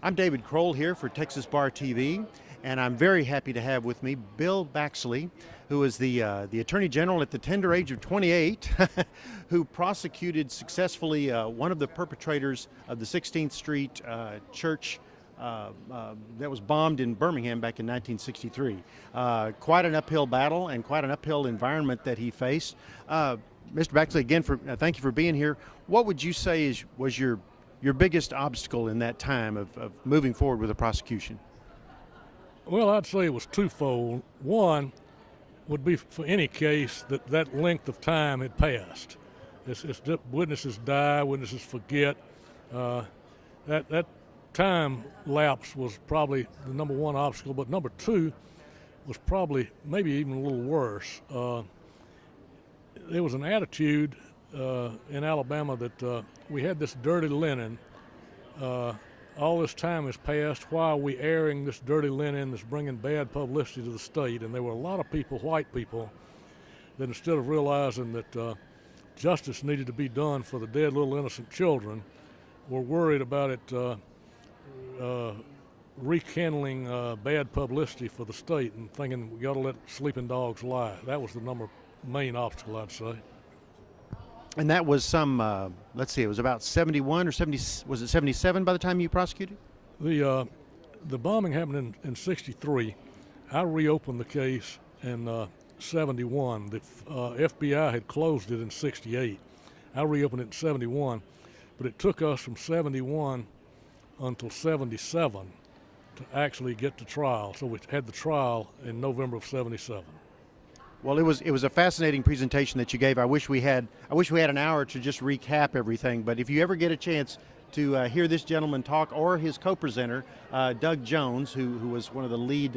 I'm David Kroll here for Texas Bar TV, and I'm very happy to have with me Bill Baxley, who is the Attorney General at the tender age of 28, who prosecuted successfully one of the perpetrators of the 16th Street church that was bombed in Birmingham back in 1963. Quite an uphill battle and quite an uphill environment that he faced. Mr. Baxley, again, thank you for being here. What would you say was your biggest obstacle in that time of moving forward with the prosecution? Well, I'd say it was twofold. One would be for any case that length of time had passed. Witnesses die, witnesses forget. That time lapse was probably the number one obstacle, but number two was probably maybe even a little worse. There was an attitude in Alabama that we had this dirty linen. All this time has passed. Why are we airing this dirty linen that's bringing bad publicity to the state? And there were a lot of people, white people, that instead of realizing that justice needed to be done for the dead little innocent children, were worried about it rekindling bad publicity for the state and thinking we got to let sleeping dogs lie. That was the main obstacle, I'd say. And that was let's see, it was about 71 or 70, was it 77 by the time you prosecuted? The bombing happened in 63. I reopened the case in 71. The FBI had closed it in 68. I reopened it in 71, but it took us from 71 until 77 to actually get to trial. So we had the trial in November of 77. Well, it was a fascinating presentation that you gave. I wish we had an hour to just recap everything. But if you ever get a chance to hear this gentleman talk, or his co-presenter, Doug Jones, who was one of the lead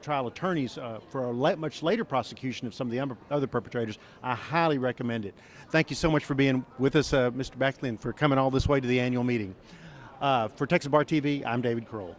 trial attorneys for a much later prosecution of some of the other perpetrators, I highly recommend it. Thank you so much for being with us, Mr. Baxley, and for coming all this way to the annual meeting. For Texas Bar TV, I'm David Kroll.